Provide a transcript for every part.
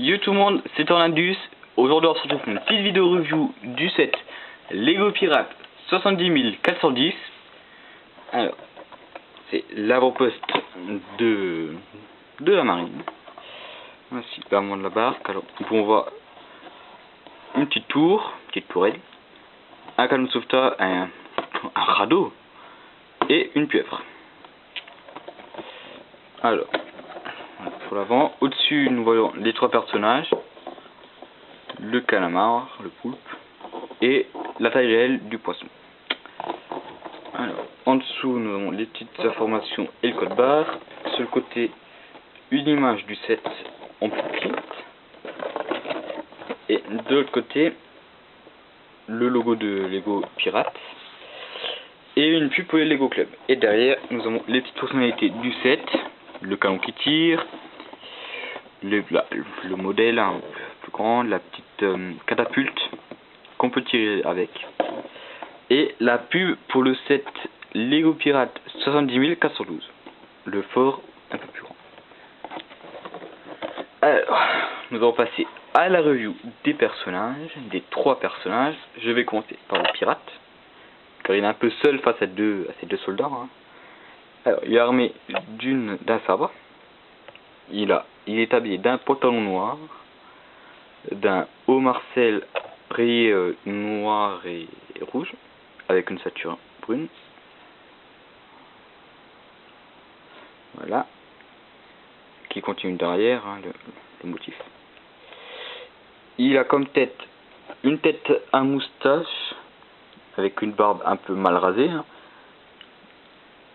Yo tout le monde, c'est Tornadus. Aujourd'hui on se retrouve pour une petite vidéo review du set Lego Pirate 70410. Alors, c'est l'avant-poste de la marine. Voici l'avant de la barque. Alors, on voit une petite tour, une petite tourelle, un canon de sauvetage, un radeau et une pieuvre. Alors, pour l'avant, au-dessus nous voyons les trois personnages, le calamar, le poulpe et la taille réelle du poisson. Alors, en dessous nous avons les petites informations et le code barre. Sur le côté, une image du set en petit. Et de l'autre côté, le logo de Lego Pirate et une pub pour les Lego Club. Et derrière, nous avons les petites fonctionnalités du set, le canon qui tire, le modèle un peu plus grand, la petite catapulte qu'on peut tirer avec, et la pub pour le set Lego Pirate 70412, le fort un peu plus grand. Alors, nous allons passer à la review des personnages, des trois personnages. Je vais commencer par le pirate, car il est un peu seul face à ces deux soldats. Alors, il est armé d'un sabre. Il est habillé d'un pantalon noir, d'un haut marcel rayé noir et rouge, avec une ceinture brune. Voilà. Qui continue derrière, le motif. Il a comme tête une tête à moustache avec une barbe un peu mal rasée,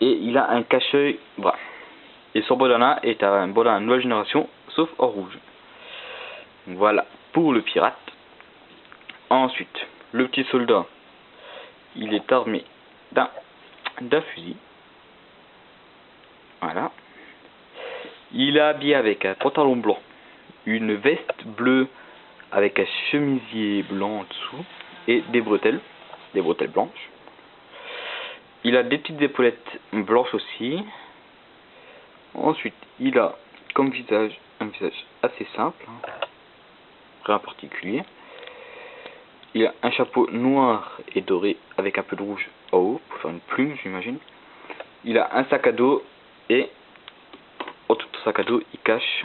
et il a un cache-œil brun. Et son bandana est un bandana nouvelle génération, sauf en rouge. Voilà pour le pirate. Ensuite, le petit soldat, il est armé d'un fusil. Voilà. Il est habillé avec un pantalon blanc, une veste bleue avec un chemisier blanc en dessous et des bretelles blanches. Il a des petites épaulettes blanches aussi. Ensuite, il a comme visage un visage assez simple, rien particulier. Il a un chapeau noir et doré avec un peu de rouge en haut pour faire une plume, j'imagine. Il a un sac à dos et en tout sac à dos, il cache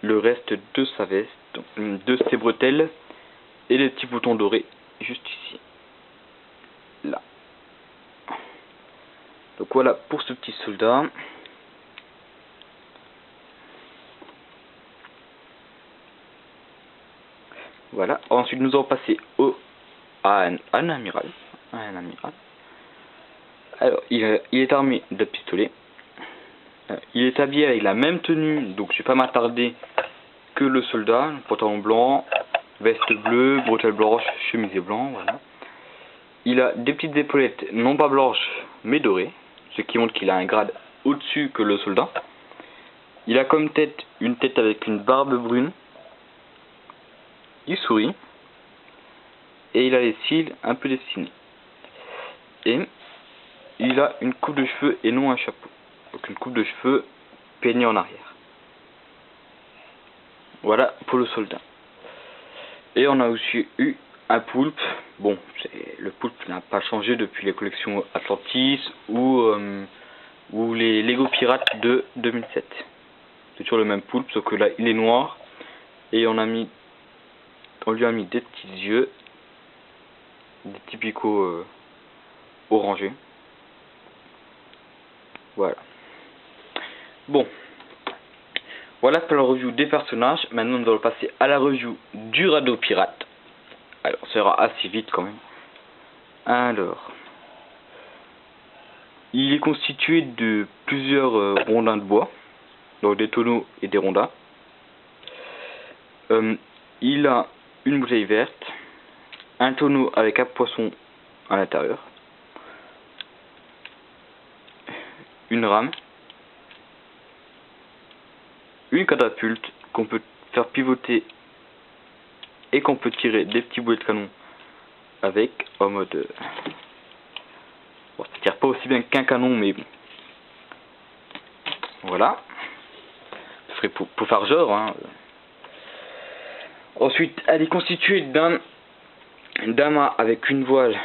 le reste de sa veste, de ses bretelles et les petits boutons dorés juste ici, là. Donc voilà pour ce petit soldat. Voilà. Ensuite nous allons passer à un amiral. Alors il est armé de pistolet. Il est habillé avec la même tenue, donc je vais pas m'attarder, que le soldat, pantalon blanc, veste bleue, bretelles blanches, chemisier blanc, voilà. Il a des petites épaulettes, non pas blanches, mais dorées, ce qui montre qu'il a un grade au-dessus que le soldat. Il a comme tête une tête avec une barbe brune. Il sourit. Et il a les cils un peu dessinés. Et il a une coupe de cheveux et non un chapeau. Donc une coupe de cheveux peignée en arrière. Voilà pour le soldat. Et on a aussi eu un poulpe. Bon, le poulpe n'a pas changé depuis les collections Atlantis ou les Lego Pirates de 2007. C'est toujours le même poulpe, sauf que là il est noir. Et on lui a mis des petits yeux, des petits picots orangés. Voilà. Bon. Voilà pour la review des personnages. Maintenant nous allons passer à la review du radeau pirate. Alors ça ira assez vite quand même. Alors, il est constitué de plusieurs rondins de bois, donc des tonneaux et des rondins. Il a une bouteille verte, un tonneau avec un poisson à l'intérieur, une rame, une catapulte qu'on peut faire pivoter et qu'on peut tirer des petits boulets de canon avec, en mode bon, ça tire pas aussi bien qu'un canon, mais bon, voilà. ferait pour faire genre. Hein. Ensuite, elle est constituée d'un mât avec une voile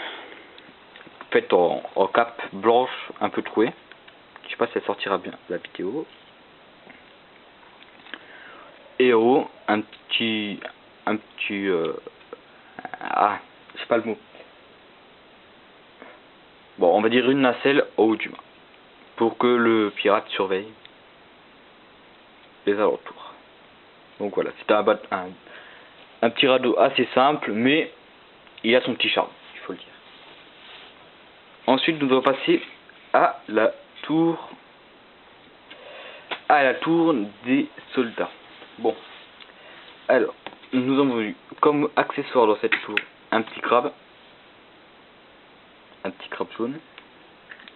faite en cape blanche un peu trouée. Je sais pas si elle sortira bien la vidéo. Et en haut, un petit ah, je sais pas le mot. Bon, on va dire une nacelle au haut du mât pour que le pirate surveille les alentours. Donc voilà, c'est un petit radeau assez simple, mais il a son petit charme, il faut le dire. Ensuite, nous allons passer à la tour des soldats. Bon, alors, nous avons eu comme accessoire dans cette tour un petit crabe jaune,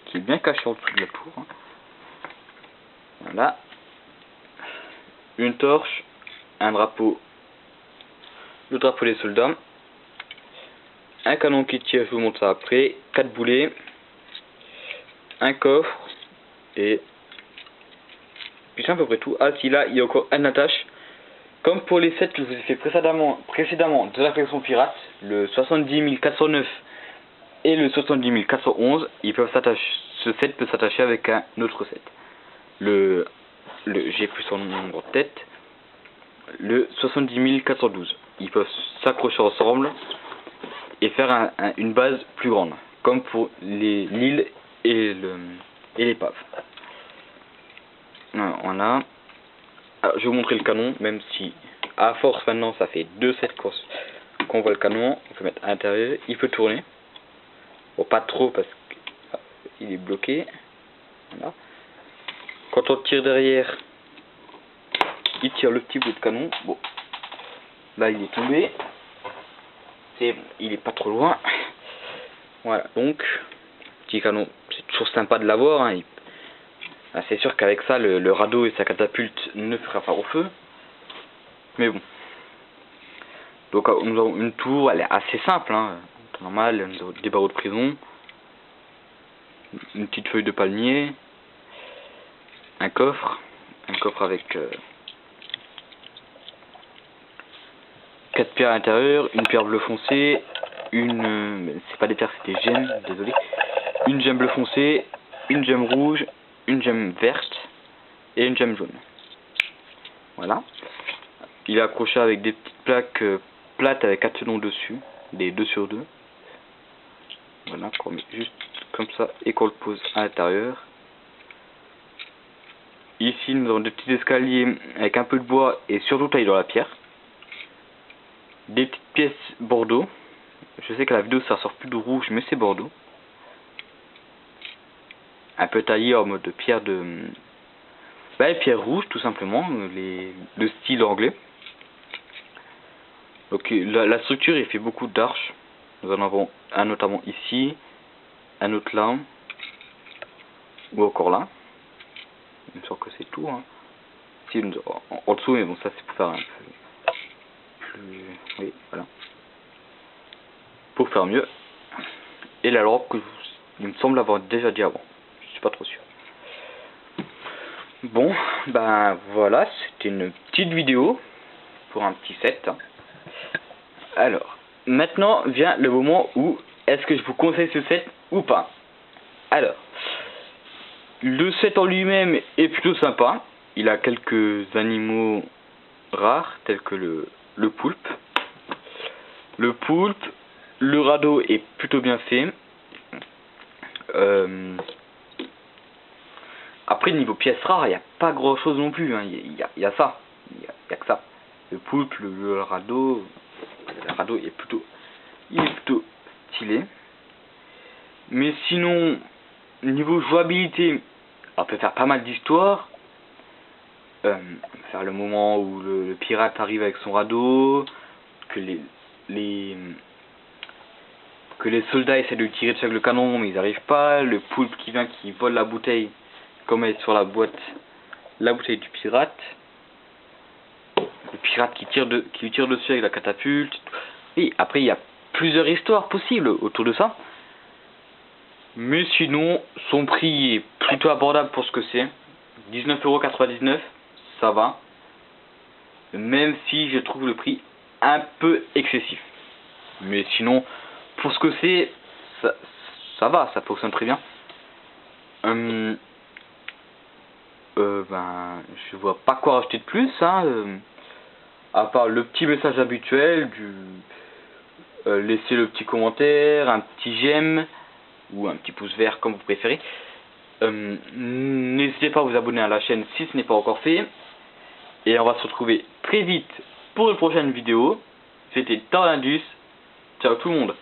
qui est bien caché en dessous de la tour. Hein. Voilà. Une torche, un drapeau, le drapeau des soldats, un canon qui tire, je vous montre ça après, 4 boulets, un coffre, et puis c'est à peu près tout. Ah si, là il y a encore un attache. Comme pour les sets que je vous ai fait précédemment de la collection pirate, le 70409 et le 70411, ce set peut s'attacher avec un autre set. J'ai plus son nom en tête, le 70412. Ils peuvent s'accrocher ensemble et faire une base plus grande, comme pour l'île et l'épave. Voilà. Alors, je vais vous montrer le canon, même si à force maintenant ça fait 2 sets qu'on voit le canon. On peut mettre à l'intérieur, il peut tourner. Bon, pas trop parce qu'il est bloqué. Voilà. Quand on tire derrière, il tire le petit bout de canon. Bon, là il est tombé. Il est pas trop loin. Voilà, donc petit canon, c'est toujours sympa de l'avoir. Hein. C'est sûr qu'avec ça, le radeau et sa catapulte ne fera pas au feu. Mais bon. Donc nous avons une tour, elle est assez simple. Hein. Normal, nous avons des barreaux de prison. Une petite feuille de palmier. Un coffre avec 4 pierres à l'intérieur. Une pierre bleu foncé. C'est pas des pierres, c'est des gemmes, désolé. Une gemme bleu foncé. Une gemme rouge. Une gemme verte et une gemme jaune. Voilà. Il est accroché avec des petites plaques plates avec 4 tenons dessus, des 2 sur 2. Voilà, qu'on met juste comme ça et qu'on le pose à l'intérieur. Ici, nous avons des petits escaliers avec un peu de bois et surtout taillés dans la pierre. Des petites pièces bordeaux. Je sais que la vidéo ça sort plus de rouge, mais c'est bordeaux. Un peu taillé en mode pierre pierre rouge tout simplement, le style anglais. Donc la structure il fait beaucoup d'arches. Nous en avons un notamment ici, un autre là, ou encore là. Il me semble que c'est tout. Hein. Si, en dessous, mais bon ça c'est pour faire un peu plus... Oui, voilà. Pour faire mieux. Et la lampe que il me semble avoir déjà dit avant. Je suis pas trop sûr. Bon, ben voilà, c'était une petite vidéo pour un petit set. Alors, maintenant vient le moment où est-ce que je vous conseille ce set ou pas. Alors, le set en lui-même est plutôt sympa. Il a quelques animaux rares tels que le poulpe. Le radeau est plutôt bien fait. Après, niveau pièces rares, il n'y a pas grand chose non plus. Hein. Il y a ça. Il y a que ça. Le poulpe, le radeau. Le radeau est plutôt stylé. Mais sinon, niveau jouabilité, on peut faire pas mal d'histoires. Faire le moment où le pirate arrive avec son radeau. Que les soldats essaient de tirer dessus avec le canon, mais ils n'arrivent pas. Le poulpe qui vient, qui vole la bouteille. Comme elle est sur la bouteille du pirate. Le pirate qui lui tire dessus avec la catapulte. Et après il y a plusieurs histoires possibles autour de ça. Mais sinon son prix est plutôt abordable pour ce que c'est. 19,99 €, ça va. même si je trouve le prix un peu excessif. Mais sinon, pour ce que c'est, ça va, ça fonctionne très bien. Ben, je vois pas quoi rajouter de plus, hein, à part le petit message habituel laisser le petit commentaire, un petit j'aime ou un petit pouce vert comme vous préférez. N'hésitez pas à vous abonner à la chaîne si ce n'est pas encore fait. Et on va se retrouver très vite pour une prochaine vidéo. C'était Tornadus. Ciao tout le monde.